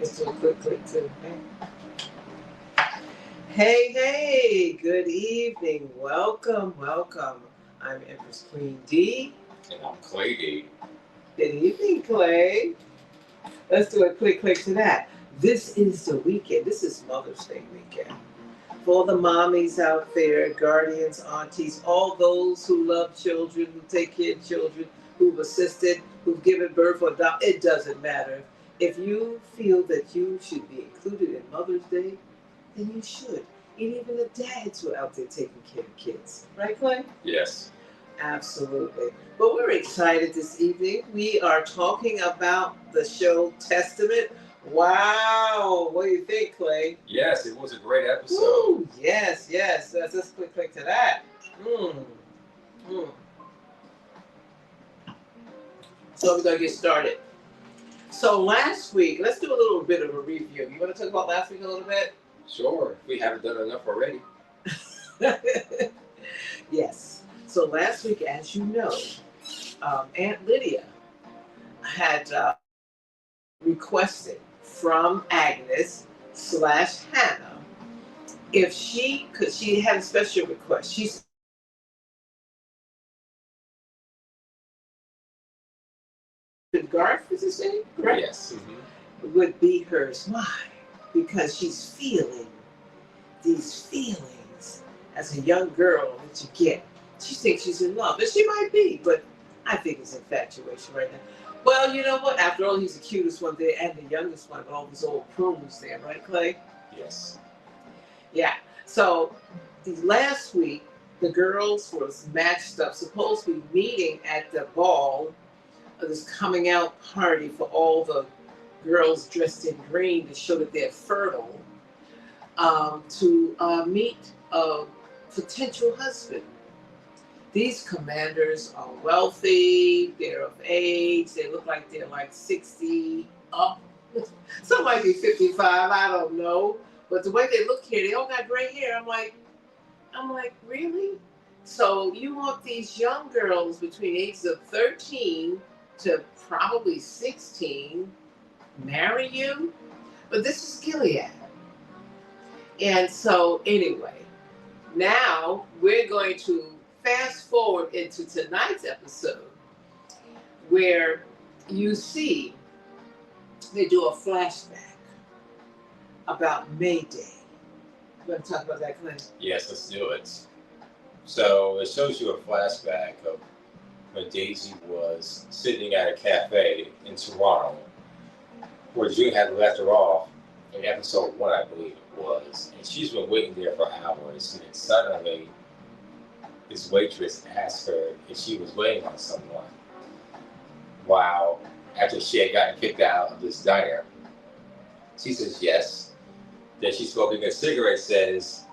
Let's do a quick click too. Hey, good evening. Welcome. I'm Empress Queen D. And I'm Clay D. Good evening, Clay. Let's do a quick click to that. This is the weekend. This is Mother's Day weekend. For all the mommies out there, guardians, aunties, all those who love children, who take care of children, who've assisted, who've given birth or adopted, it doesn't matter. If you feel that you should be included in Mother's Day, then you should. And even the dads who are out there taking care of kids. Right, Clay? Yes. Absolutely. But we're excited this evening. We are talking about the show Testament. Wow. What do you think, Clay? Yes, it was a great episode. Ooh, yes. Let's click to that. Mm. So we're going to get started. So last week, let's do a little bit of a review. You want to talk about last week a little bit? Sure. We haven't done enough already. Yes. So last week, as you know, Aunt Lydia had requested from Agnes/Hannah if she could. She had a special request. She said, Garth, is his name? Correct? Yes. Mm-hmm. Would be hers. Why? Because she's feeling these feelings as a young girl that you get. She thinks she's in love, and she might be, but I think it's infatuation right now. Well, you know what? After all, he's the cutest one there and the youngest one, with all these old prunes there, right, Clay? Yes. Yeah. So last week, the girls were matched up, supposed to be meeting at the ball, this coming out party for all the girls dressed in green to show that they're fertile, to meet a potential husband. These commanders are wealthy, they're of age, they look like they're like 60 up. Some might be 55, I don't know. But the way they look here, they all got gray hair. I'm like, really? So you want these young girls between the ages of 13 to probably 16 marry you? But this is Gilead. And so anyway, now we're going to fast forward into tonight's episode where you see they do a flashback about May Day. You want to talk about that, Clint? Yes, let's do it. So it shows you a flashback of when Daisy was sitting at a cafe in Toronto where June had left her off in episode 1, I believe it was. And she's been waiting there for hours, and then suddenly this waitress asked her if she was waiting on someone. Wow. After she had gotten kicked out of this diner, she says yes. Then she's smoking a cigarette, says,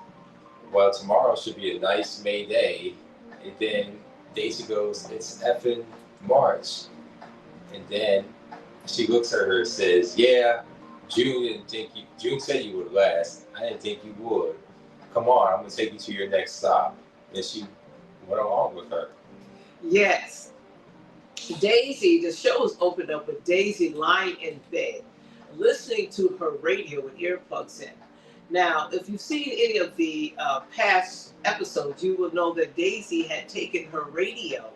well, tomorrow should be a nice May Day. And then Daisy goes, it's effing March. And then she looks at her and says, yeah, June said you would last. I didn't think you would. Come on, I'm going to take you to your next stop. And she went along with her. Yes. Daisy, the show's opened up with Daisy lying in bed, listening to her radio with earplugs in. Now, if you've seen any of the past episodes, you will know that Daisy had taken her radio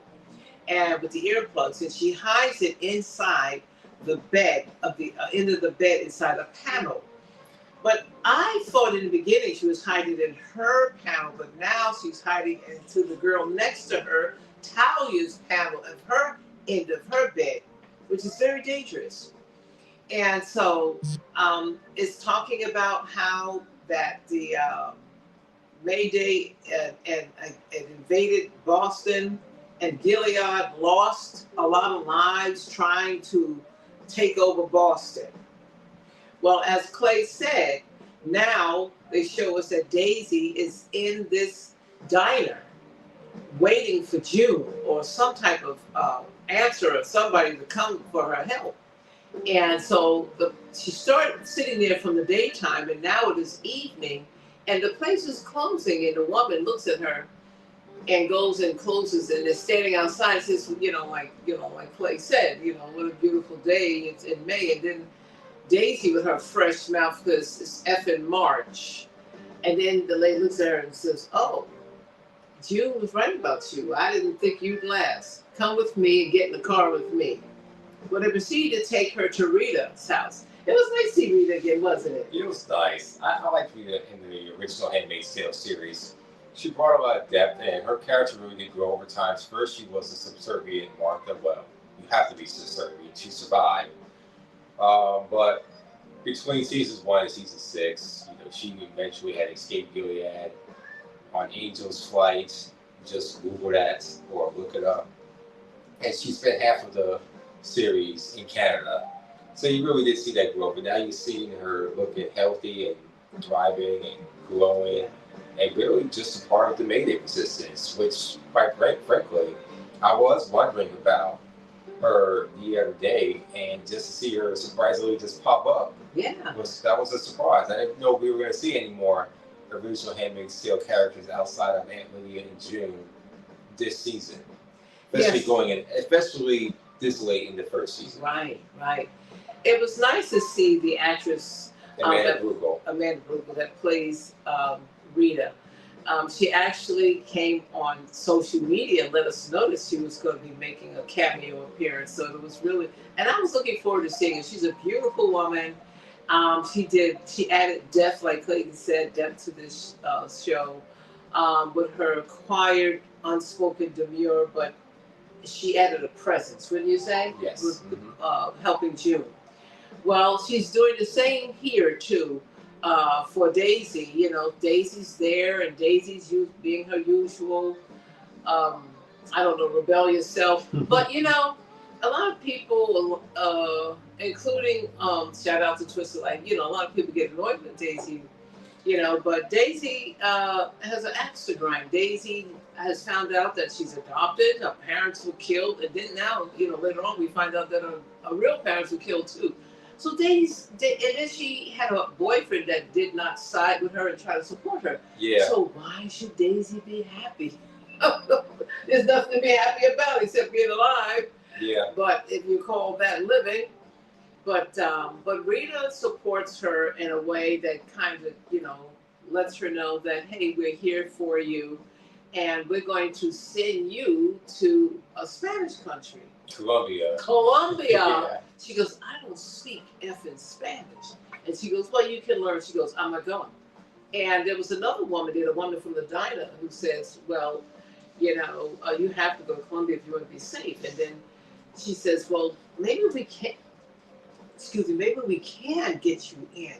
and with the earplugs, and she hides it inside the bed of the end of the bed inside a panel. But I thought in the beginning she was hiding in her panel, but now she's hiding into the girl next to her, Talia's panel of her end of her bed, which is very dangerous. And so it's talking about how that the May Day and invaded Boston, and Gilead lost a lot of lives trying to take over Boston. Well, as Clay said, now they show us that Daisy is in this diner waiting for June or some type of answer or somebody to come for her help. And so she started sitting there from the daytime, and now it is evening, and the place is closing, and the woman looks at her and goes and closes, and they're standing outside and says, like Clay said, what a beautiful day, it's in May. And then Daisy with her fresh mouth because it's effing March. And then the lady looks at her and says, "Oh, June was right about you. I didn't think you'd last. Come with me and get in the car with me." Well, they proceeded to take her to Rita's house. It was nice to see Rita again, wasn't it? It was nice. I liked Rita in the original Handmaid's Tale series. She brought a lot of depth, and her character really did grow over time. First, she was a subservient Martha. Well, you have to be subservient to survive. But between seasons 1 and season 6, she eventually had escaped Gilead on Angel's Flight. Just Google that or look it up. And she spent half of the series in Canada. So you really did see that growth. But now you're seeing her looking healthy and thriving and glowing and really just a part of the Mayday resistance, which, quite frankly, I was wondering about her the other day, and just to see her surprisingly just pop up, that was a surprise. I didn't know we were going to see any more original Handmaid's Tale characters outside of Aunt Lydia and June this season, especially this late in the first season. Right. It was nice to see the actress Amanda Brugel that plays Rita. She actually came on social media and let us know that she was going to be making a cameo appearance. So it was really, and I was looking forward to seeing her. She's a beautiful woman. She added depth, like Clayton said, depth to this show with her quiet, unspoken demure, but she added a presence, wouldn't you say? Yes. With helping June. Well, she's doing the same here too. For Daisy, Daisy's there, and Daisy's being her usual, rebellious self. But a lot of people, including shout out to Twisted Life, a lot of people get annoyed with Daisy, but Daisy has an axe to grind. Daisy has found out that she's adopted. Her parents were killed, and then now, later on we find out that her real parents were killed too. So and then she had a boyfriend that did not side with her and try to support her. Yeah. So why should Daisy be happy? There's nothing to be happy about except being alive. Yeah. But if you call that living, but Rita supports her in a way that kind of lets her know that, hey, we're here for you, and we're going to send you to a Spanish country. Colombia. Yeah. She goes, I don't speak effing Spanish. And she goes, well, you can learn. She goes, I'm not going. And there was another woman there, a woman from the diner, who says, well, you have to go to Colombia if you want to be safe. And then she says, well, maybe we can get you in.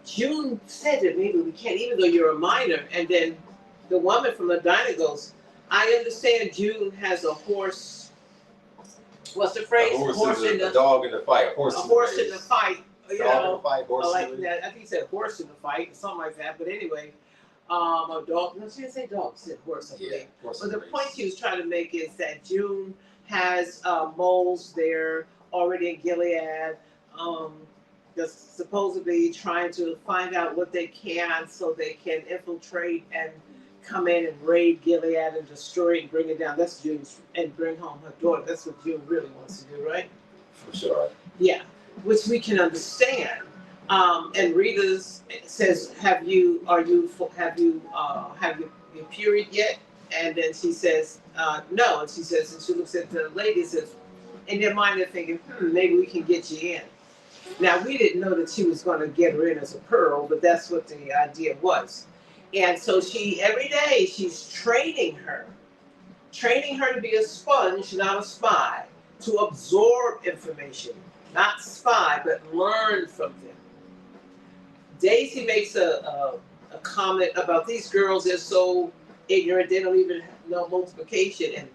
June said that maybe we can, even though you're a minor. And then the woman from the diner goes, I understand June has a horse. What's the phrase? A dog in the fight. A horse in the fight. Dog in the fight, horse like in the that. I think he said horse in the fight, something like that. But anyway, a dog. No, she didn't say dog. She said horse. I believe. But the point she was trying to make is that June has moles there already in Gilead. Just supposedly trying to find out what they can so they can infiltrate and come in and raid Gilead and destroy it and bring it down. That's June's, and bring home her daughter. That's what June really wants to do, right? For sure. Yeah, which we can understand. And Rita says, "Have you your period yet?" And then she says, "No." And she says, and she looks at the lady and says, in their mind they're thinking, maybe we can get you in. Now we didn't know that she was going to get her in as a pearl, but that's what the idea was. And so every day she's training her to be a sponge, not a spy, to absorb information, not spy, but learn from them. Daisy makes a comment about these girls, they're so ignorant, they don't even know multiplication. And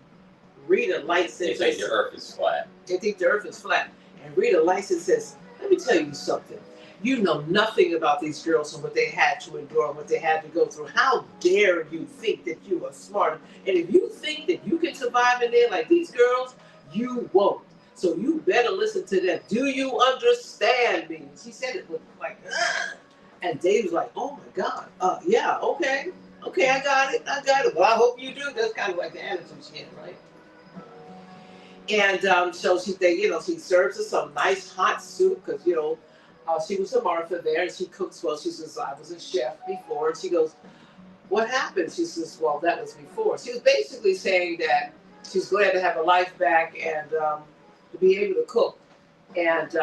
Rita lights it. They think the earth is flat. They think the earth is flat. And Rita lights it and says, let me tell you something. You know nothing about these girls and what they had to endure and what they had to go through. How dare you think that you are smart? And if you think that you can survive in there like these girls, you won't. So you better listen to them. Do you understand me? She said it with like, ugh. And Dave was like, oh my God. Yeah, okay. Okay, I got it. Well, I hope you do. That's kind of like the attitude she had, right? And so she serves us some nice hot soup because, She was a Martha there, and she cooks well. She says, I was a chef before. And she goes, what happened? She says, well, that was before. She was basically saying that she's glad to have her life back and to be able to cook. And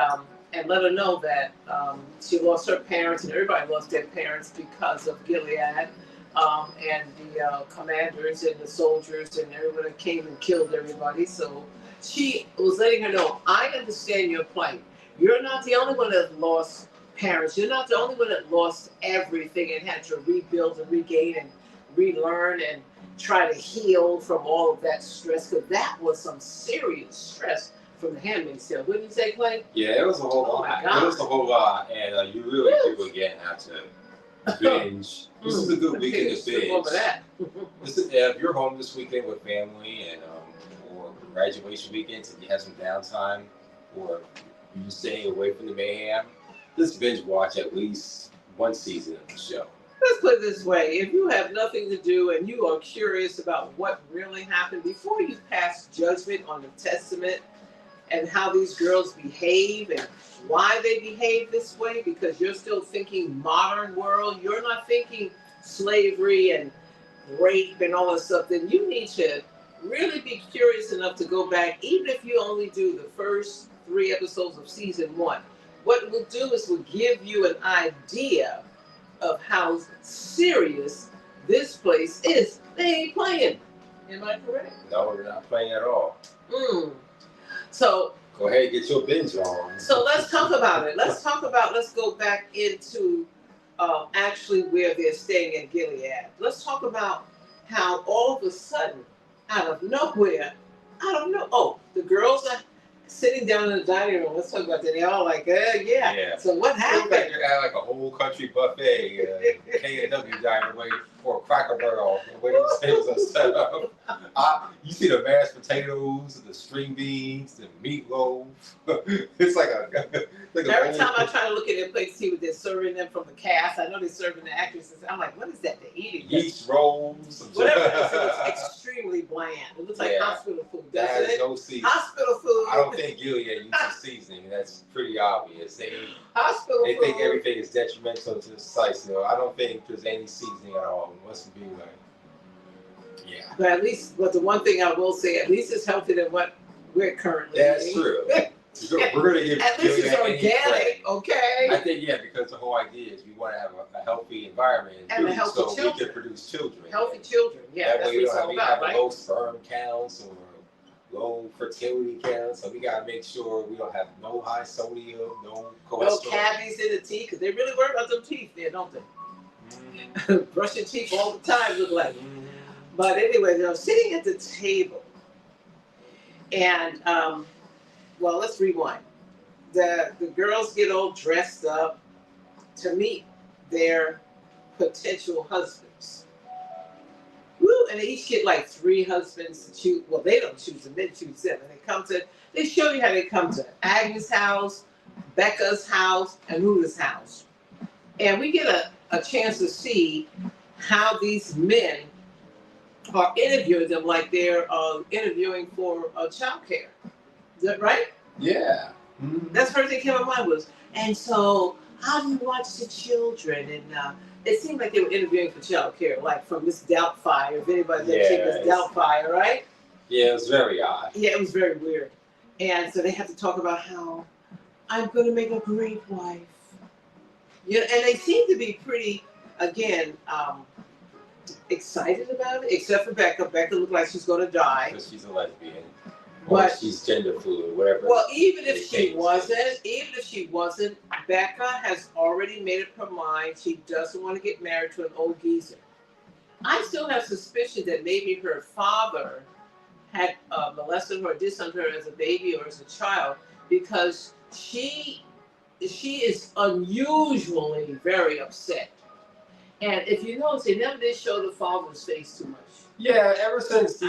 let her know that she lost her parents, and everybody lost their parents because of Gilead, and the commanders and the soldiers and everyone that came and killed everybody. So she was letting her know, I understand your plight. You're not the only one that lost parents. You're not the only one that lost everything and had to rebuild and regain and relearn and try to heal from all of that stress, because that was some serious stress from the Handmaid's Tale. Wouldn't you say, Clay? Yeah, it was a whole lot. It was a whole lot, and you really do again have to binge. This is a good weekend to binge. Over that. If you're home this weekend with family and or graduation weekends, and you have some downtime, or you're just staying away from the mayhem, just binge watch at least one season of the show. Let's put it this way. If you have nothing to do and you are curious about what really happened, before you pass judgment on the Testament and how these girls behave and why they behave this way, because you're still thinking modern world, you're not thinking slavery and rape and all that stuff, then you need to really be curious enough to go back, even if you only do the first 3 episodes of season 1. What it will do is will give you an idea of how serious this place is. They ain't playing. Am I correct? No, we're not playing at all. So go ahead and get your binge on. So let's talk about it. Let's go back into actually where they're staying in Gilead. Let's talk about how all of a sudden, out of nowhere, the girls are sitting down in the dining room. Let's talk about that. They're all like, yeah. So what happened? Like you're at like a whole country buffet, K&W dining way for a Cracker Barrel. The way these tables are set up. You see the mashed potatoes, the string beans, the meatloaf. It's like every time I try to look at their plates, see what they're serving them from the cast. I know they're serving the actresses. I'm like, what is that they're eating? Yeast rolls. Whatever it is, it's extremely bland. It looks like hospital food, doesn't it? No seasoning. Hospital food. I don't think Gilead uses seasoning. That's pretty obvious. They think everything is detrimental to the site. So I don't think there's any seasoning at all. It must be like, yeah. But the one thing I will say, at least it's healthier than what we're currently eating. That's true. We're going to give at least it's organic, okay? I think, because the whole idea is we want to have a healthy environment and food, healthy so children. we can produce children. Healthy children, yeah. That way we don't have right? low sperm counts or low fertility counts, so we got to make sure we don't have no high sodium, no cholesterol. No cavities in the teeth, because they really worry about them teeth there, don't they? Brush your teeth all the time, look like. But anyway, they're sitting at the table, and let's rewind. The girls get all dressed up to meet their potential husbands. Woo! And they each get like 3 husbands to choose. Well, they don't choose them; they choose them. And they show you how they come to Agnes' house, Becca's house, and Ruta's house. And we get a chance to see how these men are interviewing them like they're interviewing for child care. Is that right? Yeah. That's the first thing that came to mind was, and so how do you watch the children? And it seemed like they were interviewing for child care, like from Miss Doubtfire, if anybody's ever seen Miss Doubtfire, right? Yeah, it was very odd. Yeah, it was very weird. And so they have to talk about how I'm going to make a great wife. You know, and they seem to be pretty, again, excited about it, except for Becca. Becca looked like she's going to die. Because she's a lesbian. Or she's gender fluid, whatever. Well, even if she wasn't, Becca has already made up her mind. She doesn't want to get married to an old geezer. I still have suspicion that maybe her father had molested her or did something to her as a baby or as a child, because she is unusually very upset. And if you notice, they never did show the father's face too much. Yeah, ever since the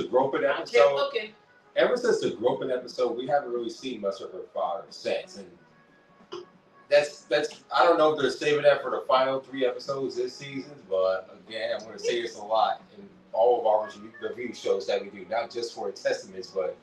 groping episode. Ever since the groping episode, we haven't really seen much of her father since, and that's. I don't know if they're saving that for the final 3 episodes this season, but again, I'm going to say this a lot in all of our review shows that we do, not just for Testaments, but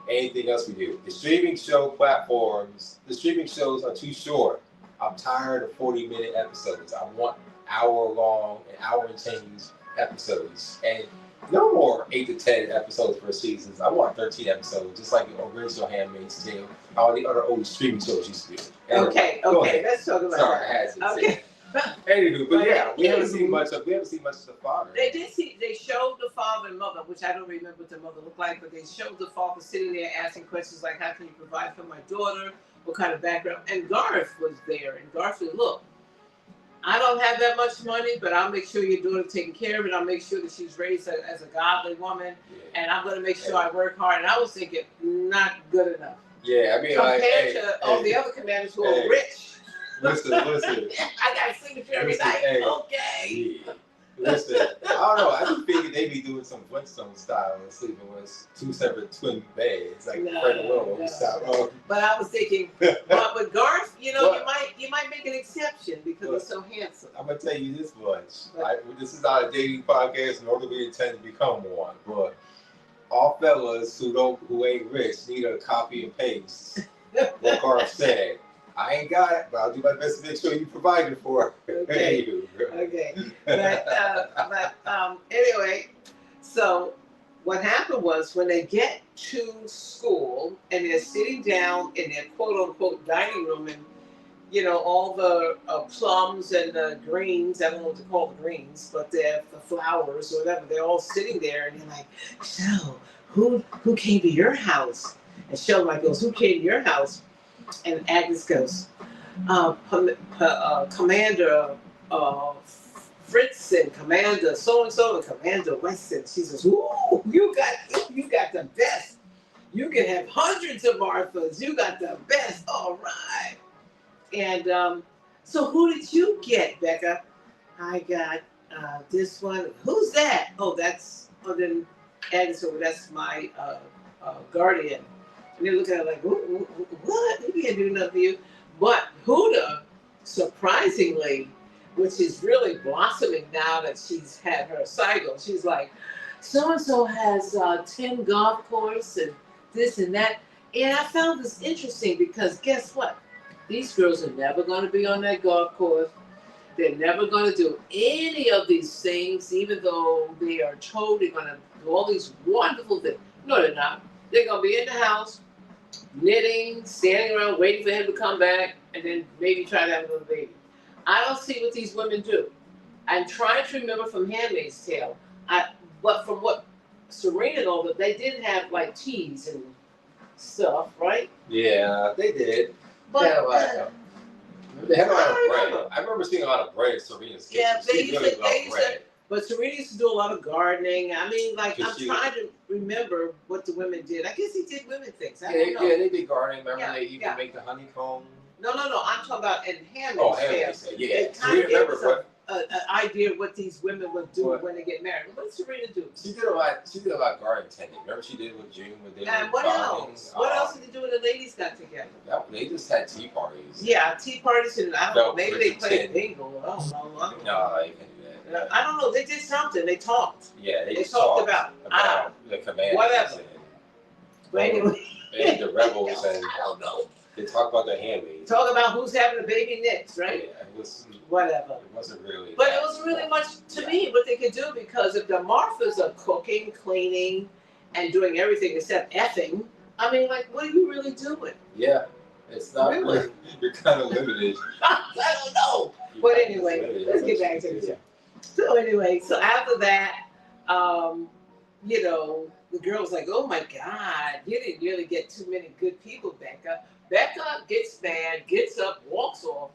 anything else we do. The streaming show platforms, the streaming shows are too short. I'm tired of 40-minute episodes. I want hour-long and hour and change episodes. And no more 8 to 10 episodes per season. I want 13 episodes, just like the original Handmaid's Tale, all the other old streaming shows used to do. Okay, let's talk about Sorry, that. I had to. Okay. Anywho, but yeah, we haven't seen much of the father. They showed the father and mother, which I don't remember what the mother looked like, but they showed the father sitting there asking questions like, how can you provide for my daughter? What kind of background? And Garth was there, and Garth said, look, I don't have that much money, but I'll make sure your daughter's taken care of, and I'll make sure that she's raised as a godly woman, and I'm going to make sure I work hard. And I was thinking, not good enough. Yeah, I mean, compared to all the other commanders who are rich. Listen. I got a signature every night. Okay. Yeah. Listen, I don't know. I just figured they be doing some Flintstone style and sleeping with 2 separate twin beds, like Fred and Willow style. But I was thinking, but with Garth, you might make an exception because he's so handsome. I'm gonna tell you this much. This is not a dating podcast, nor do we intend to become one. But all fellas who ain't rich need a copy and paste what Garth said. I ain't got it, but I'll do my best to make sure you provide it for her. Okay. Okay. But anyway, so what happened was when they get to school and they're sitting down in their quote unquote dining room, and all the plums and the greens, I don't know what to call the greens, but they're the flowers or whatever, they're all sitting there, and they're like, so who came to your house? And Sheldon goes, who came to your house? And Agnes goes, Commander Fritz and Commander so-and-so and Commander Weston. She says, ooh, you got the best. You can have hundreds of Marthas. You got the best. All right. And so who did you get, Becca? I got this one. Who's that? Then Agnes said, well, that's my guardian. And they look at her like, what? We can't do nothing for you. But Huda, surprisingly, which is really blossoming now that she's had her cycle, she's like, so-and-so has 10 golf course and this and that. And I found this interesting because guess what? These girls are never going to be on that golf course. They're never going to do any of these things, even though they are told they're going to do all these wonderful things. No, they're not. They're going to be in the house, knitting, standing around, waiting for him to come back, and then maybe try to have a little baby. I don't see what these women do. I'm trying to remember from Handmaid's Tale, but from what Serena and all that, they did have like teas and stuff, right? Yeah, they did. But they had a lot of bread. I remember seeing a lot of bread in Serena's kitchen. Yeah, they really used to, but Serena used to do a lot of gardening. I mean, like, I'm trying to remember what the women did. I guess he did women things. I don't know. Yeah, they did gardening. Remember they even make the honeycomb? No. I'm talking about in Handmaid's Tale. Yeah. It kind of gave us an idea of what these women would do when they get married. What did Serena do? She did a lot of garden tending. Remember she did with June with David. And what else? What else did they do when the ladies got together? They just had tea parties. Yeah, tea parties, and I don't know. Maybe they played bingo. I don't know. No, you can do that. I don't know. They did something. They talked. Yeah, they just talked about the commanders. Whatever. But anyway, and the rebels and I don't know. They talk about the handmaids. Talk about who's having a baby next, right? Yeah, it was whatever. It wasn't really. But it wasn't really much to me what they could do, because if the Marthas are cooking, cleaning, and doing everything except effing, I mean, like, what are you really doing? Yeah, it's not really. You're kind of limited. I don't know. But anyway, let's get back to the show. So anyway, so after that, the girl was like, oh my God, you didn't really get too many good people, Becca. Becca gets mad, gets up, walks off.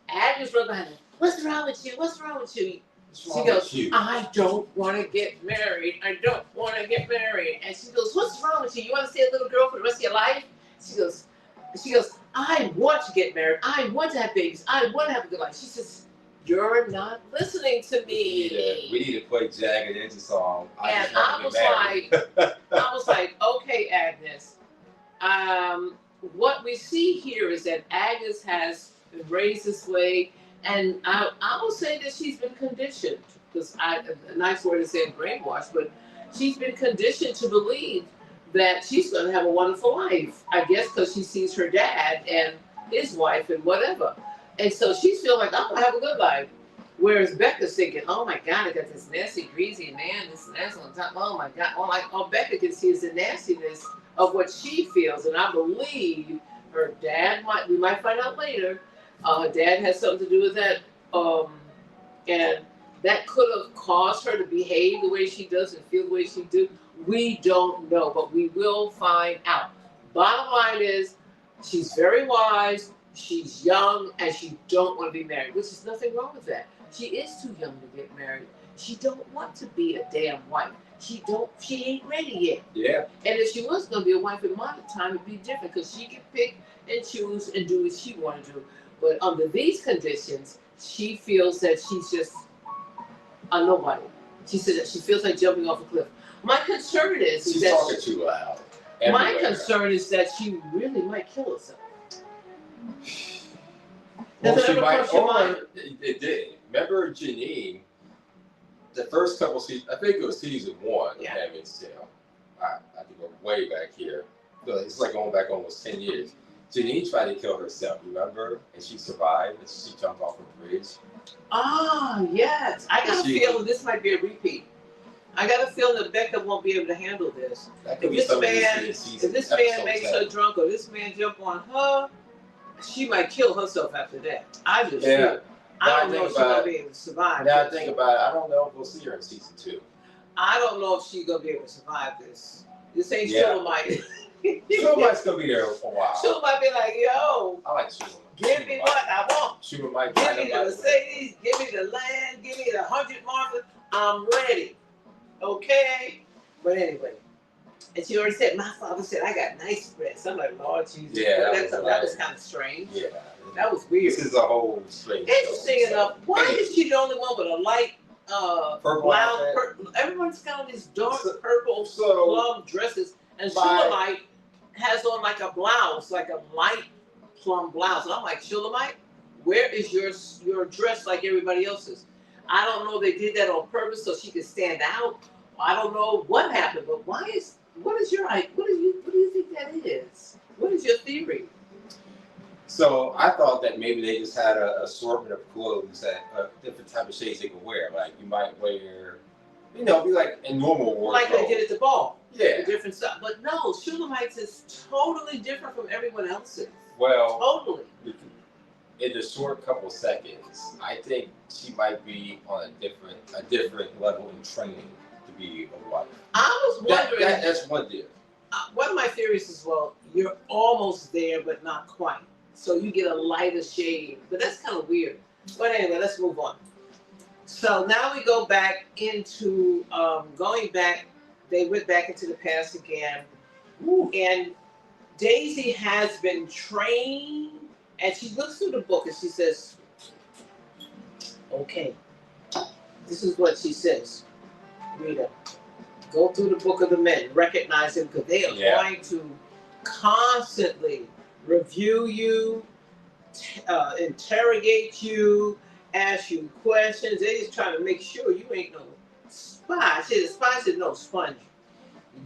Agnes runs behind her. What's wrong with you? What's wrong with you? She goes, I don't want to get married. I don't want to get married. And she goes, what's wrong with you? You want to stay a little girl for the rest of your life? She goes, I want to get married. I want to have babies. I want to have a good life. She says, you're not listening to me. We need to play Jagged Edge song. I was like, okay, Agnes. What we see here is that Agnes has been raised this way, and I will say that she's been conditioned, because a nice word is saying brainwashed, but she's been conditioned to believe that she's going to have a wonderful life. I guess because she sees her dad and his wife and whatever. And so she's feeling like, I'm going to have a good life. Whereas Becca's thinking, oh my God, I got this nasty, greasy man, this nasty on top. Oh my God. All Becca can see is the nastiness of what she feels. And I believe her dad we might find out later, her dad has something to do with that. And that could have caused her to behave the way she does and feel the way she do. We don't know, but we will find out. Bottom line is, she's very wise, she's young, and she don't want to be married, which is nothing wrong with that. She is too young to get married. She don't want to be a damn wife. She ain't ready yet. Yeah. And if she was going to be a wife in modern time, it'd be different because she can pick and choose and do what she want to do. But under these conditions, she feels that she's just a nobody. She said that she feels like jumping off a cliff. My concern is She's that talking too loud. Everywhere. My concern is that she really might kill herself. Well, she might. It did. Remember Janine? The first couple seasons, I think it was season 1 of Handmaid's Tale. I have to go way back here. It's like going back almost 10 years. Janine tried to kill herself, remember? And she survived, and she jumped off a bridge. Ah, yes. I got a feeling this might be a repeat. I got a feeling that Becca won't be able to handle this. If this man makes her drunk or this man jump on her, she might kill herself after that. I just feel. I don't know if she's going to be able to survive. Now I think about it, I don't know if we'll see her in season 2. I don't know if she's going to be able to survive this. This ain't Shulamite. Shulamite's going to be there for a while. Shulamite be like, yo. I like Shulamite. Give me what I want. Shulamite. Give me the Mercedes. Give me the land. Give me the 100 Martha. I'm ready. Okay? But anyway. And she already said, my father said, I got nice breasts. I'm like, Lord Jesus. Yeah, that was kind of strange. Yeah. That was weird. This is a whole strange. Interesting enough. Why is she the only one with a light purple purple? Everyone's got these dark purple plum dresses. And Shulamite has on like a blouse, like a light plum blouse. And I'm like, Shulamite, where is your dress like everybody else's? I don't know if they did that on purpose so she could stand out. I don't know what happened, but what do you think that is? What is your theory? So I thought that maybe they just had an assortment of clothes that different type of shades they could wear. Like you might wear, be like in normal wardrobe. Like they did at the ball. Yeah. Different stuff. But no, Shulamite's is totally different from everyone else's. Well, totally. In a short couple seconds, I think she might be on a different level in training to be a wife. I was wondering. That's one deal. One of my theories is, well, you're almost there, but not quite. So you get a lighter shade. But that's kind of weird. But anyway, let's move on. So now we go back into going back. They went back into the past again. Ooh. And Daisy has been trained. And she looks through the book and she says, okay, this is what she says. Rita, go through the book of the men, recognize them because they are going to constantly review you, interrogate you, ask you questions. They're just trying to make sure you ain't no spy. The spy said no sponge.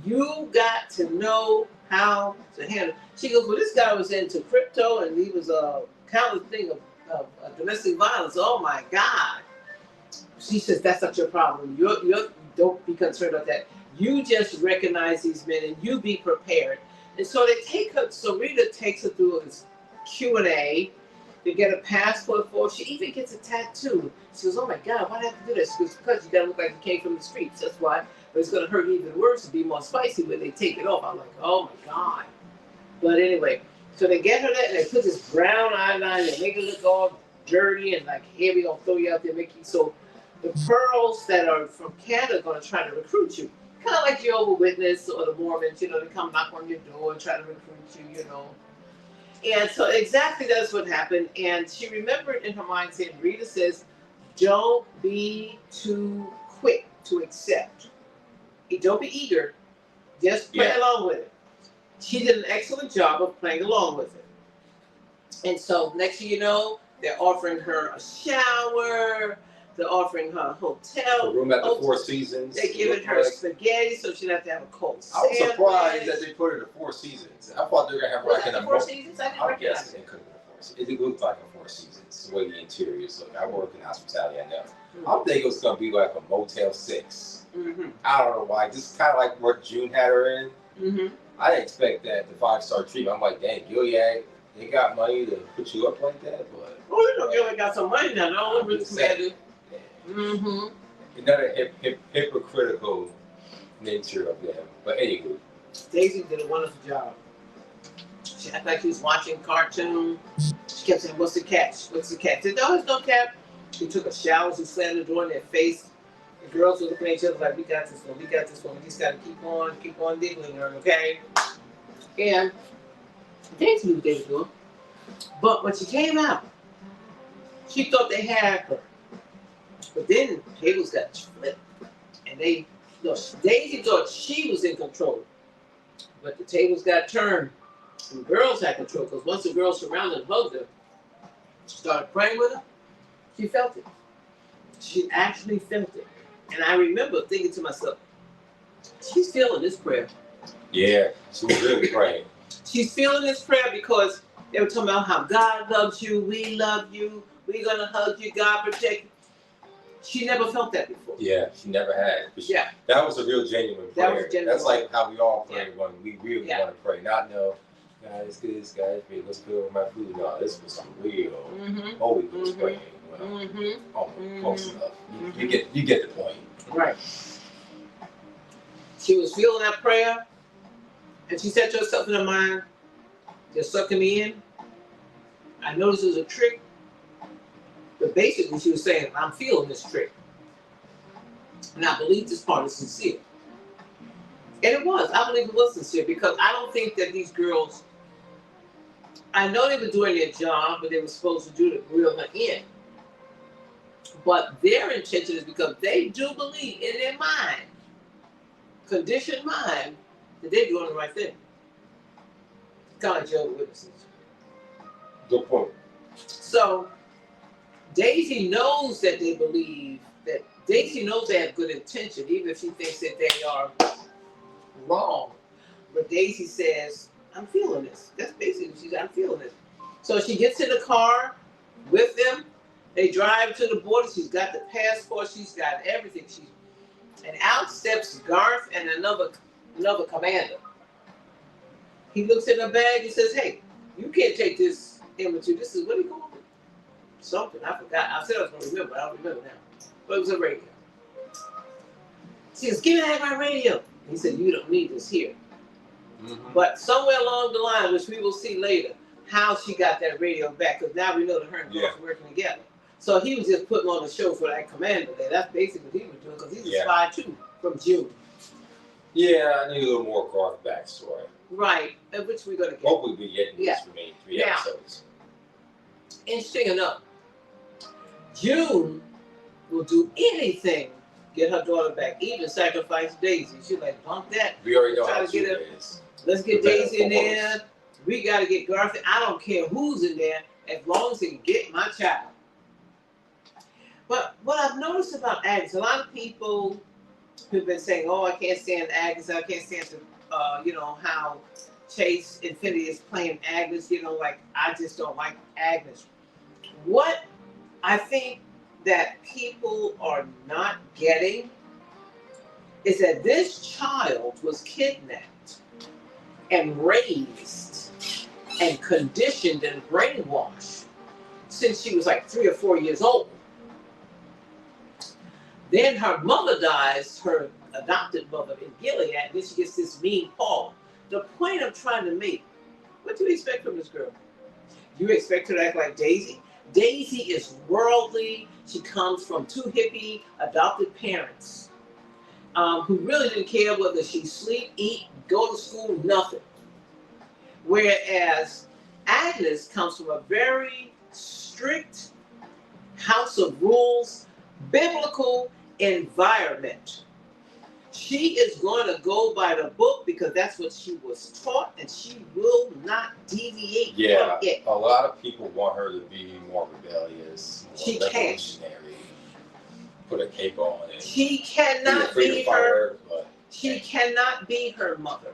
You got to know how to handle. She goes, well, this guy was into crypto and he was a countless thing of domestic violence. Oh my God. She says, that's not your problem. You don't be concerned about that. You just recognize these men and you be prepared. And so they take her, so Rita takes her through this Q&A to get a passport for her. She even gets a tattoo. She goes, oh my God, why do I have to do this? She goes, because you gotta look like you came from the streets. That's why. But it's going to hurt even worse to be more spicy when they take it off. I'm like, oh my God. But anyway, so they get her that and they put this brown eyeliner and make it look all dirty and like, here we going to throw you out there, make you so. The pearls that are from Canada are going to try to recruit you. Kind of like Jehovah's Witness or the Mormons, they come knock on your door and try to recruit you, And so exactly that's what happened. And she remembered in her mind saying, Rita says, don't be too quick to accept. Don't be eager. Just play along with it. She did an excellent job of playing along with it. And so next thing you know, they're offering her a shower. They're offering her a A hotel. room at the Four Seasons. They're giving her spaghetti so she doesn't have to have a cold I was sandwich. surprised that they put it at Four Seasons. I thought they were gonna have like a Four Seasons. I didn't I'm recognize guessing it. it could have been a Four Seasons. It looked like a Four Seasons, the way the interiors look. I work in hospitality, I know. I'm thinking it was gonna be like a Motel 6. I don't know why. Just kind of like what June had her in. I didn't expect that, the 5-star treatment. I'm like, dang, Gilead, they got money to put you up like that, but. Oh, you know, Gilead got some money now. No, Rich Commander. Another hypocritical nature of them. But anyway. Daisy did a wonderful job. She acted like she was watching a cartoon. She kept saying, "What's the catch? What's the catch?" I said, "No, there's no catch." She took a shower. She slammed the door in their face. The girls were looking at each other like, "We got this one. We got this one. We just got to keep on diggling her, okay?" And Daisy knew what they were doing. But when she came out, she thought they had her. But then tables got flipped, and Daisy thought she was in control. But the tables got turned, and the girls had control. Because once the girls surrounded and hugged her, she started praying with her. She felt it. She actually felt it. And I remember thinking to myself, she's feeling this prayer. Yeah, she was really praying. She's feeling this prayer because they were talking about how God loves you, we love you, we're going to hug you, God protect you. She never felt that before. Yeah, she never had. Yeah. That was a real genuine prayer. That was genuine. That's like how we all pray when we really want to pray. Not know, God is good, this guy is great, let's go over my food. No, this was some real Holy Ghost praying. Well, close enough. You get the point. Right. She was feeling that prayer, and she said to herself in her mind, "They're sucking me in. I know this is a trick." But basically, she was saying, "I'm feeling this trick. And I believe this part is sincere." And it was. I believe it was sincere because I don't think that these girls, I know they were doing their job, but they were supposed to do to reel her in. But their intention is because they do believe in their mind, conditioned mind, that they're doing the right thing. Kind of like Jehovah's Witnesses. Good point. So, Daisy knows that they believe that Daisy knows they have good intention, even if she thinks that they are wrong. But Daisy says, "I'm feeling this." That's basically she's, "I'm feeling this." So she gets in the car with them. They drive to the border. She's got the passport. She's got everything. And out steps Garth and another commander. He looks in her bag and says, "Hey, you can't take this inventory. This is what he called it. Something. I forgot. I said I was going to remember. I don't remember now. But it was a radio." She says, "Give me my radio." He said, "You don't need this here." But somewhere along the line, which we will see later, how she got that radio back, because now we know that her and Garth were working together. So he was just putting on a show for that commander there. That's basically what he was doing, because he's a spy too from June. Yeah, I need a little more Garth backstory. Right, which we're going to get. Hopefully we get in these remaining 3 episodes. Interesting enough, June will do anything get her daughter back, even sacrifice Daisy. She's like, "Bump that." We already know how June is. Let's get Daisy in there. We got to get Garth. I don't care who's in there, as long as they can get my child. But what I've noticed about Agnes, a lot of people who've been saying, "Oh, I can't stand Agnes. I can't stand how Chase Infinity is playing Agnes. Like I just don't like Agnes." What I think that people are not getting is that this child was kidnapped and raised and conditioned and brainwashed since she was like 3 or 4 years old. Then her mother dies, her adopted mother in Gilead, and then she gets this mean Paul. The point I'm trying to make, what do you expect from this girl? You expect her to act like Daisy? Daisy is worldly. She comes from 2 hippie adopted parents who really didn't care whether she sleep, eat, go to school, nothing. Whereas Agnes comes from a very strict house of rules, biblical environment. She is going to go by the book because that's what she was taught, and she will not deviate from it. A lot of people want her to be more rebellious, more revolutionary. put a cape on and She be cannot afraid be to fight her. her. But She cannot be her mother.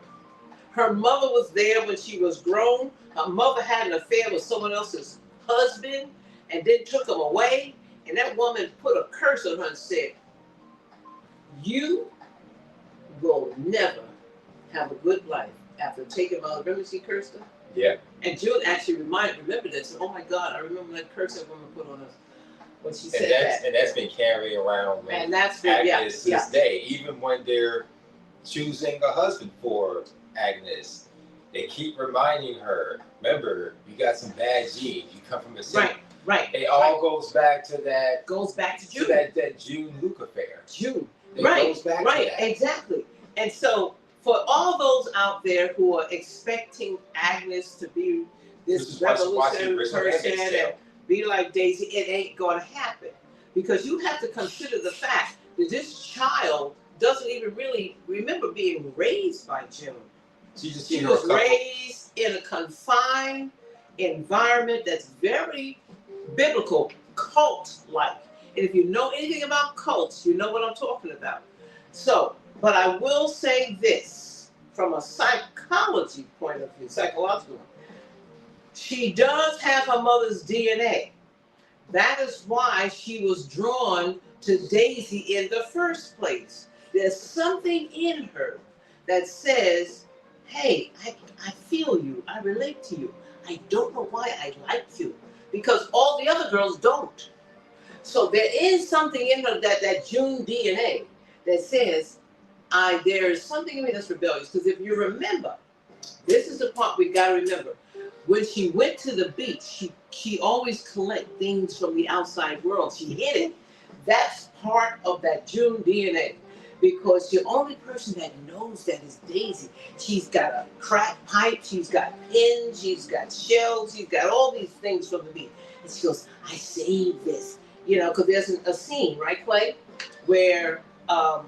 Her mother was there when she was grown. Her mother had an affair with someone else's husband and then took him away. And that woman put a curse on her and said, "You will never have a good life after taking my." Remember she cursed her? yeah. And June actually remembered this. Oh my God, I remember that curse that woman put on us when she said that. And that's been carried around with And that's been, Agnes to this day. Even when they're choosing a husband for Agnes, they keep reminding her, remember, you got some bad genes. You come from a city. Right. It all goes back to that. Goes back to June. That June Luke affair. June. It goes back to that. Exactly. And so for all those out there who are expecting Agnes to be this revolutionary person and be like Daisy, it ain't going to happen. Because you have to consider the fact that this child doesn't even really remember being raised by June. She was raised in a confined environment that's very biblical, cult-like. And if you know anything about cults, you know what I'm talking about. So, but I will say this from a psychology point of view, psychological. She does have her mother's DNA. That is why she was drawn to Daisy in the first place. There's something in her that says, hey, I feel you, I relate to you. I don't know why I like you, because all the other girls don't. So there is something in her, that June DNA, that says, there is something in me that's rebellious. Because if you remember, this is the part we got to remember. When she went to the beach, she always collect things from the outside world. She hid it. That's part of that June DNA. Because the only person that knows that is Daisy. She's got a crack pipe, she's got pins, she's got shells, she's got all these things from the beach. And she goes, I saved this. You know, because there's a scene, right, Clay? Where, oh,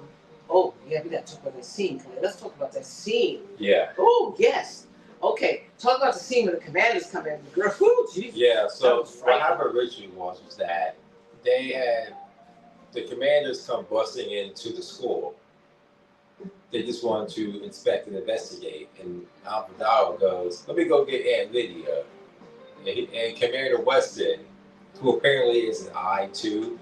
yeah, we got to talk about that scene, Clay. Let's talk about that scene. Yeah. Oh, yes. Okay, talk about the scene when the commanders come in. The girl, oh, Jesus. Yeah, so what happened originally was that they had the commanders come busting into the school. They just wanted to inspect and investigate. And Alfredo goes, let me go get Aunt Lydia. And Commander Weston, who apparently is an eye too,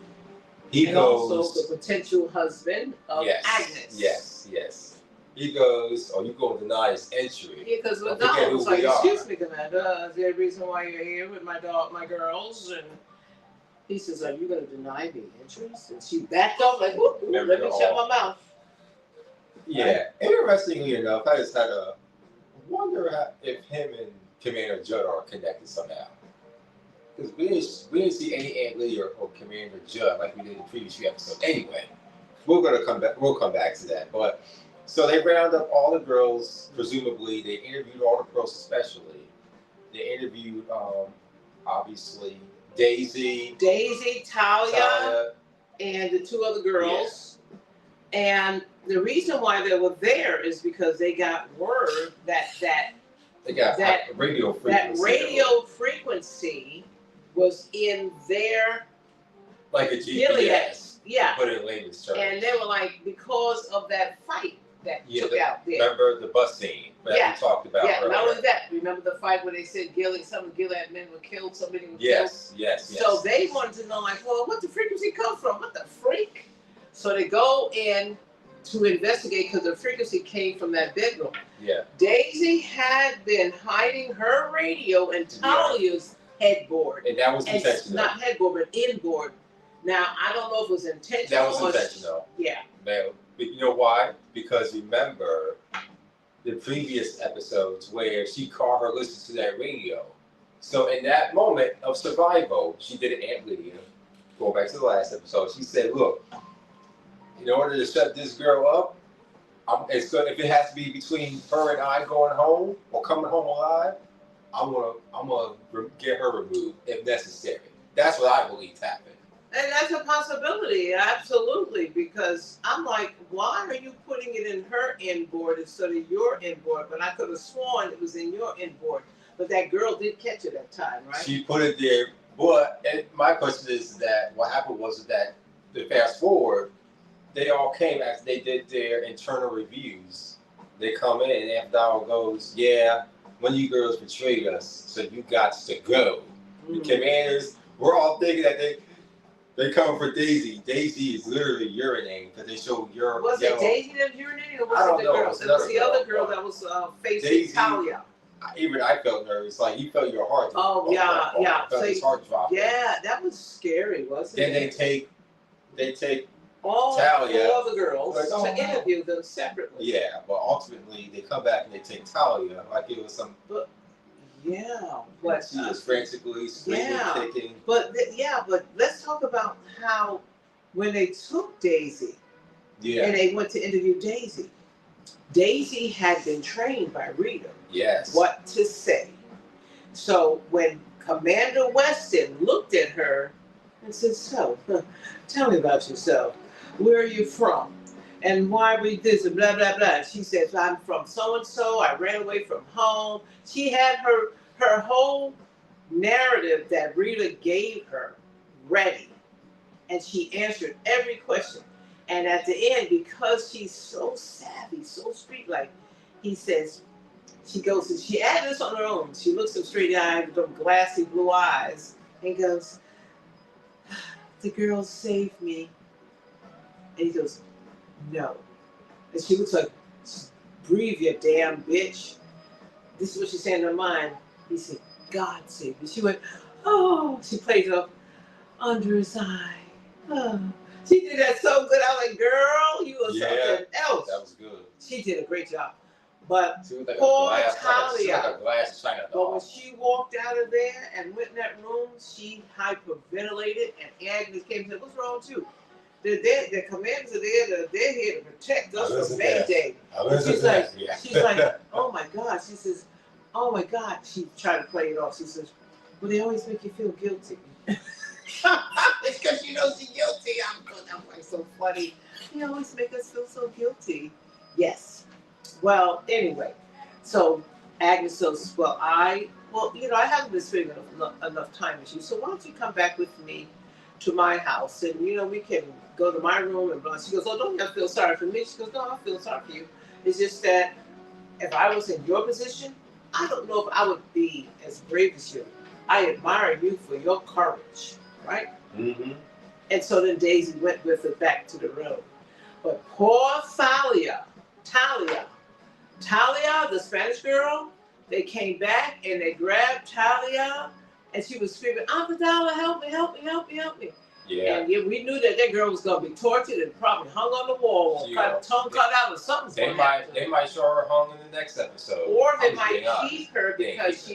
he goes. Also the potential husband of Agnes. Yes. He goes, you going to deny his entry. Yeah, because Donald was like, excuse me, Commander, is there a reason why you're here with my girls? And he says, are you going to deny me entrance? And she backed off like, whoop, let me shut my mouth. Yeah, interestingly enough, I just had a wonder if him and Commander Judd are connected somehow. Because we didn't see any Aunt Lydia or Commander Judd like we did in the previous few episodes. Anyway, we'll come back to that. But so they round up all the girls, presumably. They interviewed all the girls especially. They interviewed, obviously, Daisy, Talia, and the two other girls. Yeah. And the reason why they were there is because they got word that radio frequency was in their like a GPS. Gilead. Yeah. Put it in layman's terms. And they were like, because of that fight that took out there. Remember the bus scene that we talked about earlier? Not only that. Remember the fight where they said some of the Gilead men were killed, somebody was killed? Yes. So they wanted to know, like, well, what the frequency come from? What the freak? So they go in to investigate because the frequency came from that bedroom. Yeah. Daisy had been hiding her radio in Talia's headboard. And that was intentional. Not headboard, but inboard. Now, I don't know if it was intentional. That was intentional. Yeah. But you know why? Because remember the previous episodes where she called her listen to that radio. So in that moment of survival, she did it, Aunt Lydia. Going back to the last episode, she said, look, in order to shut this girl up, if it has to be between her and I going home or coming home alive, I'm gonna get her removed if necessary. That's what I believe happened. And that's a possibility, absolutely, because I'm like, why are you putting it in her inboard instead of your inboard? But I could have sworn it was in your inboard. But that girl did catch it that time, right? She put it there. But my question is that what happened was that to fast forward, they all came after they did their internal reviews. They come in and F. goes, yeah, one of you girls betrayed us, so you got to go. The commanders, we're all thinking that they come for Daisy. Daisy is literally urinating because they show your. Was it Daisy that was urinating, or was I don't it the know. girl? It was It was the another other girl girl. that was facing Daisy. Talia. Even I felt nervous. Like you felt your heart. Oh yeah. I felt his heart dropping. Yeah, that was scary, wasn't Then it? they take all Talia, 4 of the girls like, oh, to interview them separately. Yeah, but ultimately they come back and they take Talia like it was some. But yeah, but she was frantically screaming, kicking. But but let's talk about how when they took Daisy, and they went to interview Daisy. Daisy had been trained by Rita. Yes. What to say. So when Commander Weston looked at her and said, "So, tell me about yourself. Where are you from? And why are we this and blah, blah, blah." She says, "I'm from so-and-so. I ran away from home." She had her whole narrative that Rita gave her ready. And she answered every question. And at the end, because she's so savvy, so street-like, he says, she goes, and she added this on her own. She looks him straight in the eye with those glassy blue eyes and goes, "The girl saved me." And he goes, "No." And she looks like, "Breathe, you damn bitch." This is what she's saying in her mind. He said, "God saved me." She went, "Oh." She played it up under his eye. Oh. She did that so good. I was like, "Girl, you are something else." That was good. She did a great job. But she was like poor Talia. Like a glass china doll. But when she walked out of there and went in that room, she hyperventilated, and Agnes came and said, "What's wrong with you? The commanders are there. They're here to protect us from Mayday." She's like, "Oh my God." She says, "Oh my God." She tried to play it off. She says, "Well, they always make you feel guilty." It's because you know she's guilty. I'm like, so funny. They always make us feel so guilty. Yes. Well, anyway, so Agnes says, "Well, I haven't been spending enough time with you. So why don't you come back with me to my house, and we can go to my room and blah." She goes, "Oh, don't you have to feel sorry for me?" She goes, "No, I feel sorry for you. It's just that if I was in your position, I don't know if I would be as brave as you. I admire you for your courage, right?" Mm-hmm. And so then Daisy went with her back to the room. But poor Talia, the Spanish girl, they came back and they grabbed Talia, and she was screaming, "Amidala, help me, help me, help me, help me." Yeah. And we knew that girl was going to be tortured and probably hung on the wall, or tongue cut out, or something. They might show her hung in the next episode. Or they might keep her because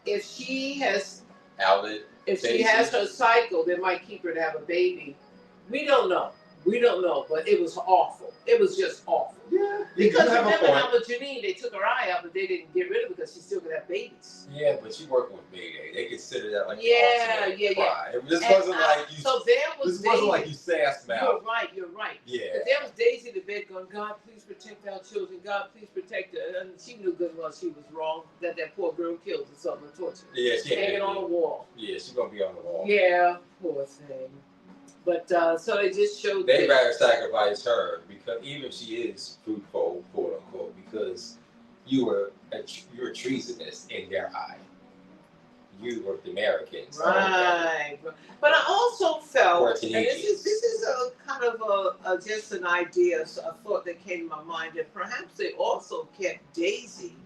if she has her cycle, they might keep her to have a baby. We don't know. But it was awful. It was just awful. Yeah. Because remember now with Janine, they took her eye out, but they didn't get rid of her because she still could have babies. Yeah, but she working with Mayday. They consider that like yeah. This wasn't like you. So there was This wasn't like you sassed mouth. You're right. Yeah. But there was Daisy in the bed going, "God, please protect our children. God, please protect her." And she knew good well she was wrong. That poor girl killed herself and tortured. Yeah, she hanging on the wall. Yeah, she's gonna be on the wall. Yeah, poor thing. But so they just showed. They rather sacrifice her because even if she is fruitful, quote unquote, because you were treasonous in their eye. You were the Americans. Right. But I also felt, and this Canadians. is a kind of a just an idea, a thought that came to my mind, that perhaps they also kept Daisy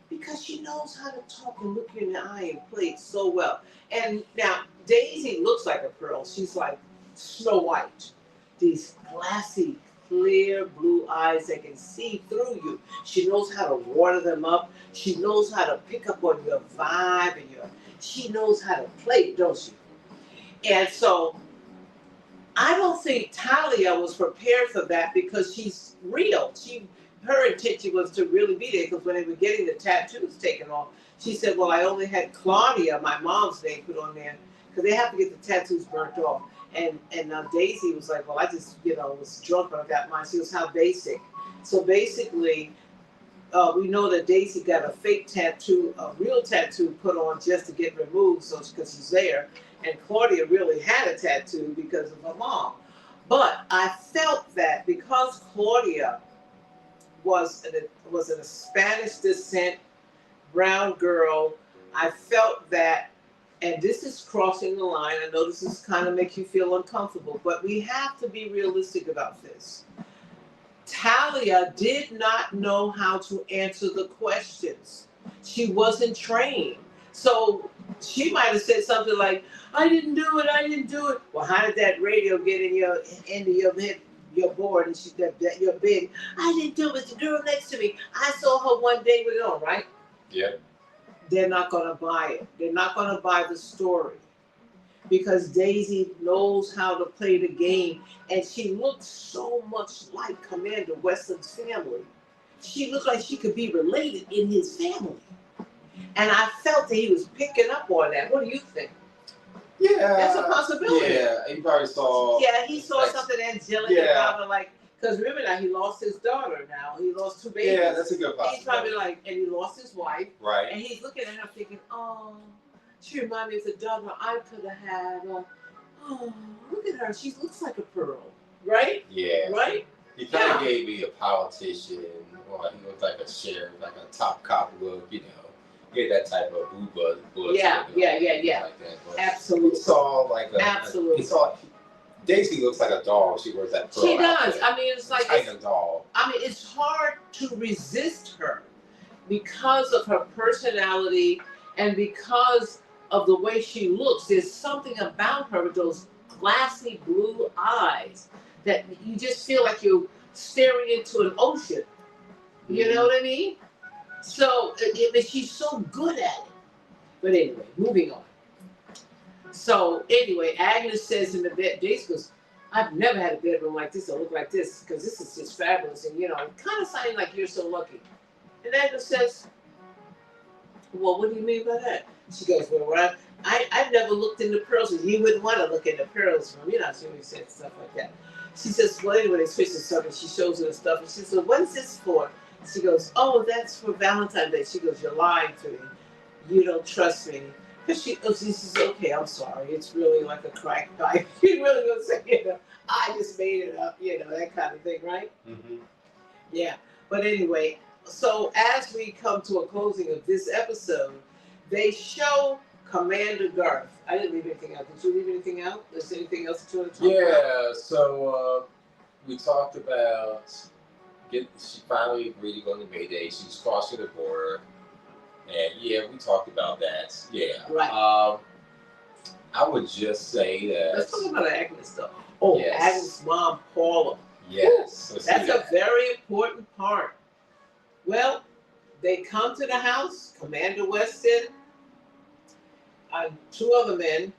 because she knows how to talk and look you in the eye and play it so well. And now Daisy looks like a pearl. She's like Snow White. These glassy, clear blue eyes that can see through you. She knows how to water them up. She knows how to pick up on your vibe and she knows how to play it, don't she? And so I don't think Talia was prepared for that because she's real. Her intention was to really be there because when they were getting the tattoos taken off, she said, "Well, I only had Claudia, my mom's name, put on there because they have to get the tattoos burnt off." And Daisy was like, "Well, I just, was drunk when I got mine." She goes, "How basic." So basically, we know that Daisy got a fake tattoo, a real tattoo put on just to get removed, so because she's there. And Claudia really had a tattoo because of her mom. But I felt that because Claudia was a Spanish descent brown girl, I felt that, and this is crossing the line. I know this is kind of makes you feel uncomfortable, but we have to be realistic about this. Talia did not know how to answer the questions. She wasn't trained. So she might have said something like, I didn't do it, I didn't do it. Well, how did that radio get in your into your head, your board, and she that your bed? I didn't do it, it's the girl next to me. I saw her one day with it on, right? Yeah. They're not gonna buy it. They're not gonna buy the story. Because Daisy knows how to play the game, and she looks so much like Commander Weston's family. She looked like she could be related in his family. And I felt that he was picking up on that. What do you think? Yeah. That's a possibility. Yeah, he probably saw. Yeah, he saw something angelic about her, like, because remember now, he lost his daughter now. He lost 2 babies. Yeah, that's a good possibility. He's probably like, and he lost his wife. Right. And he's looking at her thinking, oh, she reminds me of the daughter I could have had. Oh, look at her. She looks like a pearl. Right? Yeah. Right? He kind of gave me a politician. Well, he looked like a sheriff, like a top cop look, you know. He had that type of blue buzz. Yeah. Like that. But absolutely. He saw like a. Absolutely. He saw. Daisy looks like a doll. She wears that pearl. She does. Outfit. I mean, it's like a doll. I mean, it's hard to resist her because of her personality and because of the way she looks. There's something about her with those glassy blue eyes that you just feel like you're staring into an ocean. You know what I mean? So she's so good at it. But anyway, moving on. So anyway, Agnes says in the bed, Daisy goes, I've never had a bedroom like this or look like this because this is just fabulous. And, you know, kind of sounding like you're so lucky. And Agnes says, well, what do you mean by that? She goes, well, I've never looked in the pearls. And you wouldn't want to look in the pearls from, you know, she always said stuff like that. She says, well, anyway, they switch the subject. She shows her the stuff. And she says, what is this for? She goes, oh, that's for Valentine's Day. She goes, you're lying to me. You don't trust me. Because she says, okay, I'm sorry. It's really like a crack pipe. She really gonna say, you know, I just made it up, you know, that kind of thing, right? Mm-hmm. Yeah. But anyway, so as we come to a closing of this episode, they show Commander Garth. I didn't leave anything out. Did you leave anything out? Is there anything else that you want to talk about? Yeah, so we talked about she finally agreed to go to Mayday. She's crossing the border. And yeah, we talked about that. Yeah. Right. I would just say that. Let's talk about Agnes though. Oh, yes. Agnes' mom, Paula. Yes. That's a very important part. Well, they come to the house, Commander Weston, and 2 other men.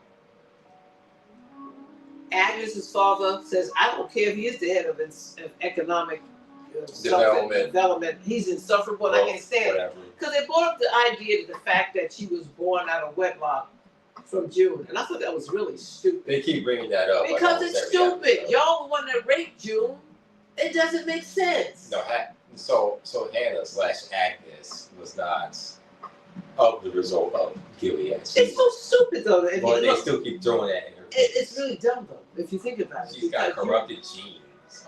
Agnes' father says, I don't care if he is the head of economic development. He's insufferable. I can't stand it. Because they brought up the idea, the fact that she was born out of wedlock from June. And I thought that was really stupid. They keep bringing that up. Because it's stupid. Y'all the one that raped June. It doesn't make sense. No, so Hannah/Agnes was not of the result of Gilead. It's so stupid though. But they still keep throwing that in her face. It's really dumb though, if you think about it. She's got corrupted genes.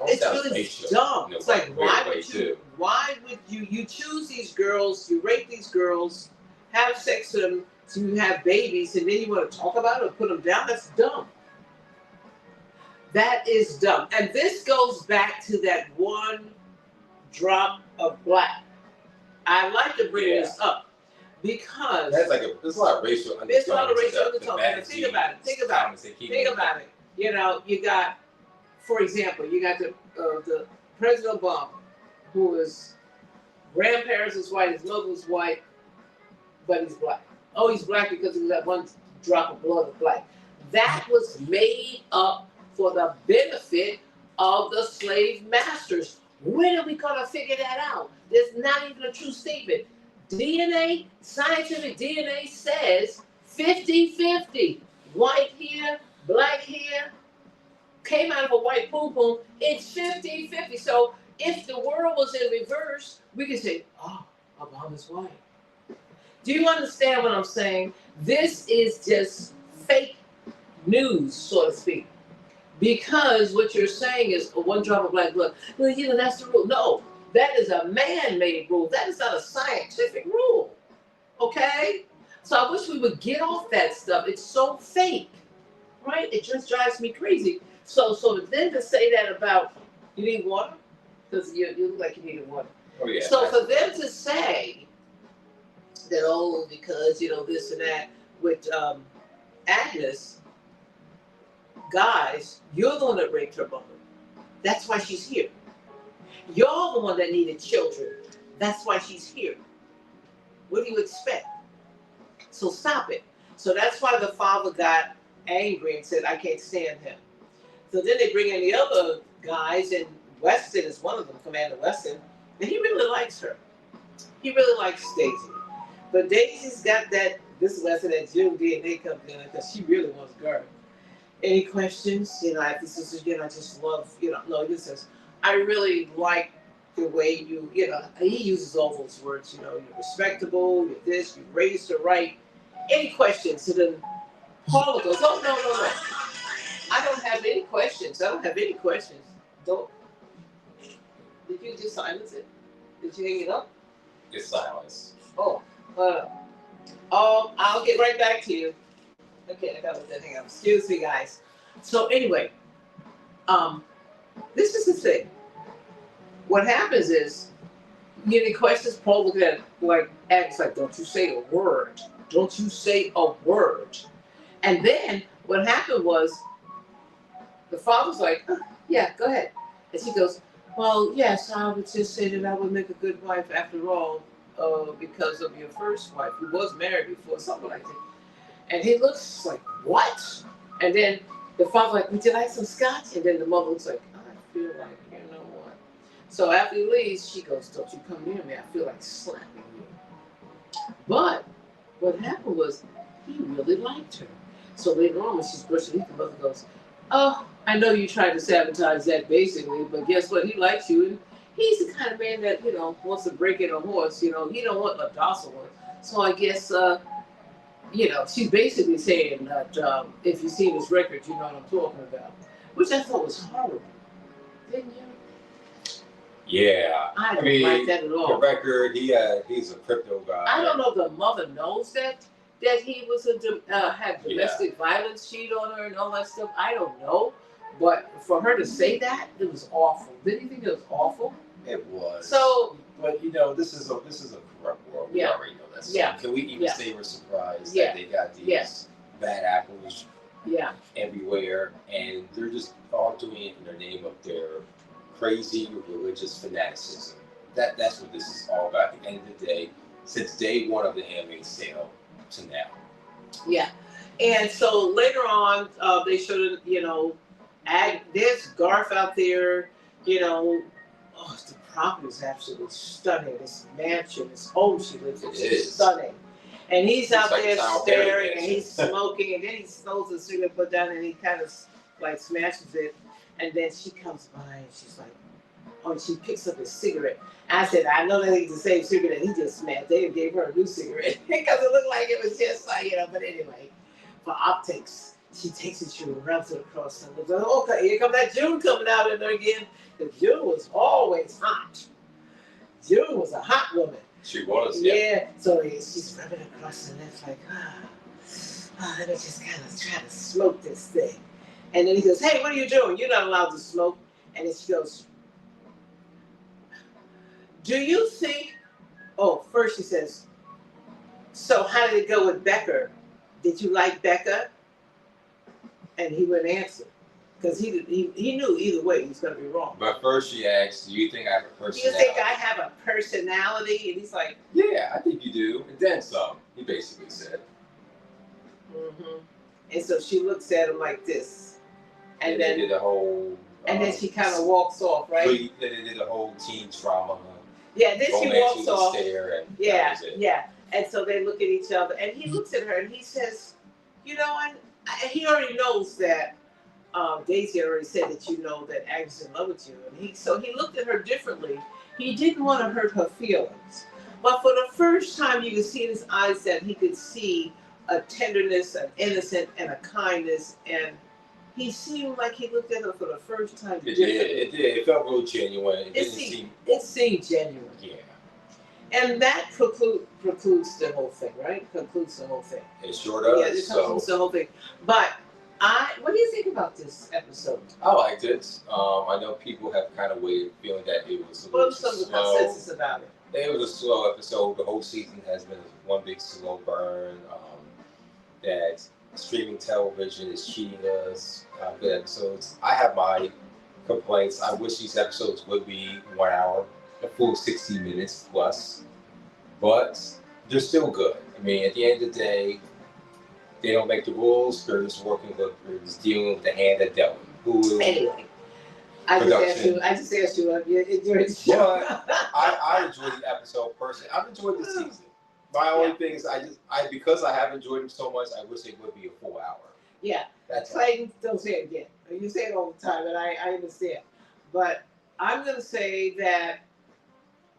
It's really dumb. It's like, why would you choose these girls, you rape these girls, have sex with them, so you have babies, and then you want to talk about it or put them down? That's dumb. That is dumb. And this goes back to that one drop of black. I like to bring this up because there's a lot of racial undertones. There's a lot of racial undertones. Think about it. You know, you got, for example, you got the President Obama, who his grandparents is white, his mother was white, but he's black. Oh, he's black because he was that one drop of blood of black. That was made up for the benefit of the slave masters. When are we gonna figure that out? There's not even a true statement. DNA, scientific DNA says 50-50. White here, black here, came out of a white poo-poo. It's 50-50. So If the world was in reverse, we could say, oh, Obama's white. Do you understand what I'm saying? This is just fake news, so to speak. Because what you're saying is one drop of black blood. Well, that's the rule. No, that is a man-made rule. That is not a scientific rule. Okay? So I wish we would get off that stuff. It's so fake, right? It just drives me crazy. So then to say that about, you need water? Because you look like you needed water. Oh yeah. So for them to say that, oh, because, this and that with Agnes, guys, you're the one that raped her mother. That's why she's here. You're the one that needed children. That's why she's here. What do you expect? So stop it. So that's why the father got angry and said, I can't stand him. So then they bring in the other guys, and Weston is one of them, Commander Weston, and he really likes her. He really likes Daisy. But Daisy's got that, this is Weston, that June DNA comes in because she really wants Garth. Any questions? This is, I just love, no, he says, I really like the way you, he uses all those words, you're respectable, you're this, you raised her right. Any questions? And then Paula goes, oh, no. I don't have any questions. Don't. Did you just silence it? Did you hang it up? It's silence. Oh, I'll get right back to you. Okay, I gotta let that hang up. Excuse me, guys. So anyway, this is the thing. What happens is, you get any questions? Paul looking at it like, acts like, don't you say a word. Don't you say a word. And then what happened was, the father's like, oh, yeah, go ahead. And she goes, well, yes, I would just say that I would make a good wife after all, because of your first wife, who was married before, something like that. And he looks like, what? And then the father's like, would you like some scotch? And then the mother looks like, I feel like, you know what? So after he leaves, she goes, don't you come near me. I feel like slapping you. But what happened was, he really liked her. So later on, when she's brushing teeth, the mother goes, oh, I know you tried to sabotage that basically, but guess what? He likes you. And he's the kind of man that, wants to break in a horse. He don't want a docile one. So I guess, she's basically saying that if you've seen his record, you know what I'm talking about. Which I thought was horrible. Didn't you? Yeah. I didn't like that at all. The record, he's a crypto guy. I don't know if the mother knows that he was had domestic violence, cheat on her and all that stuff. I don't know. But for her to say that, it was awful. Didn't you think it was awful? It was. So, but this is a corrupt world. We already know that. So can we even say we're surprised that they got these bad apples everywhere, and they're just all doing it in the name of their crazy religious fanaticism? That's what this is all about. At the end of the day, since day one of the Handmaid's Tale to now. Yeah, and so later on, they showed there's Garth out there. The property is absolutely stunning. This mansion, this home she lives in, is stunning. And he's out there staring, and he's smoking, and then he smells a cigarette put down, and he kind of like smashes it. And then she comes by, and she's like, oh, and she picks up his cigarette. I said, I know that ain't the same cigarette that he just smashed. They gave her a new cigarette because it looked like it was just like, but anyway, for optics, she takes it to her, rubs it across the lips. Okay, here comes that June coming out in there again. Because June was always hot. June was a hot woman. She was, yeah. So she's rubbing across the lips like, let me just kind of try to smoke this thing. And then he goes, hey, what are you doing? You're not allowed to smoke. And then she goes, do you think, first she says, so how did it go with Becca? Did you like Becca? And he wouldn't answer. Because he knew either way he was going to be wrong. But first she asked, do you think I have a personality? Do you think I have a personality? And he's like, yeah, I think you do. And then some, he basically said. Mm-hmm. And so she looks at him like this. And then they did a whole... and then she kind of walks off, right? Then they did a whole teen trauma. Yeah, then she walks off. Stare and yeah. And so they look at each other. And he looks at her and he says, and he already knows that Daisy already said that you know that Agnes is in love with you, and he looked at her differently. He didn't want to hurt her feelings, but for the first time, you could see in his eyes that he could see a tenderness, an innocence, and a kindness, and he seemed like he looked at her for the first time. It did. It did. It felt real genuine. It seemed genuine. Yeah. And that precludes the whole thing, right? Concludes the whole thing. It sure does. Yeah, it concludes the whole thing. But what do you think about this episode? I liked it. I know people have kind of waited, feeling that it was a little What's some slow. consensus about it? It was a slow episode. The whole season has been one big slow burn. That streaming television is cheating us. Good episodes. I have my complaints. I wish these episodes would be 1 hour, a full 60 minutes plus, but they're still good. I mean, at the end of the day, they don't make the rules. They're just working with, they're just dealing with the hand that dealt them. Anyway, I just asked you if you enjoyed the show. But I enjoyed the episode personally. I've enjoyed the season. My only thing is, because I have enjoyed them so much, I wish it would be a full hour. Yeah. That's Clayton, don't say it again. You say it all the time, and I understand. But I'm going to say that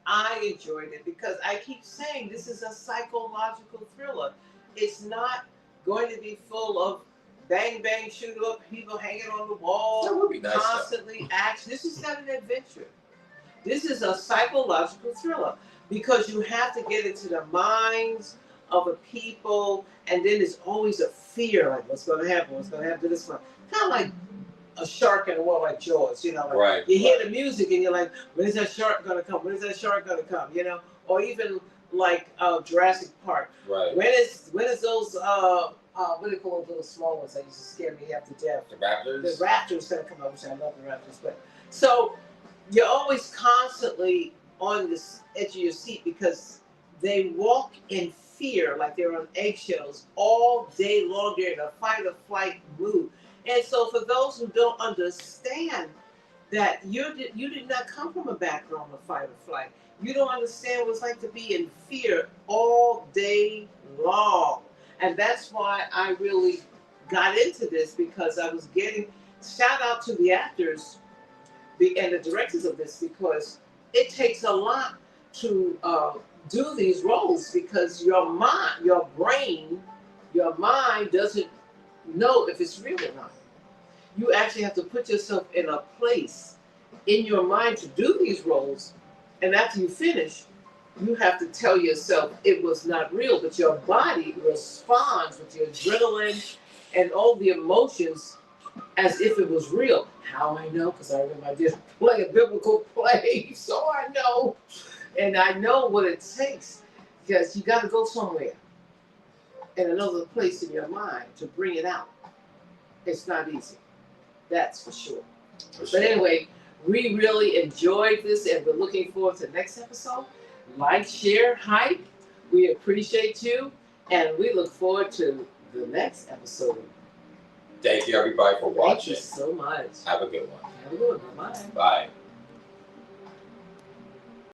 I enjoyed it because I keep saying this is a psychological thriller. It's not going to be full of bang, bang, shoot up, people hanging on the wall, That would be nice, constantly action. This is not an adventure. This is a psychological thriller because you have to get into the minds of the people, and then there's always a fear, like what's going to happen, what's going to happen to this one. Kind of like a shark in a world like Jaws, you know, like Right, you hear the music and you're like, when is that shark going to come? When is that shark going to come? You know, or even like Jurassic Park. Right. When is those what do you call those little small ones that used to scare me half to death? The Raptors. The Raptors going to come up, which I love the Raptors, but so you're always constantly on this edge of your seat because they walk in fear, like they're on eggshells all day long. They're in a fight or flight mood. And so for those who don't understand that you did not come from a background of fight or flight, you don't understand what it's like to be in fear all day long. And that's why I really got into this, because I was getting, shout out to the actors and the directors of this, because it takes a lot to do these roles, because your mind, your brain, your mind doesn't know if it's real or not. You actually have to put yourself in a place in your mind to do these roles, and after you finish, you have to tell yourself it was not real, but your body responds with your adrenaline and all the emotions as if it was real. How I know? Because I remember I did play a biblical play, so I know. And I know what it takes, because you got to go somewhere in another place in your mind to bring it out. It's not easy. That's for sure. But anyway, we really enjoyed this, and we're looking forward to the next episode. Like, share, hype. We appreciate you, and we look forward to the next episode. Thank you, everybody, for watching. Thank you so much. Have a good one. Have a good one. Bye. Bye.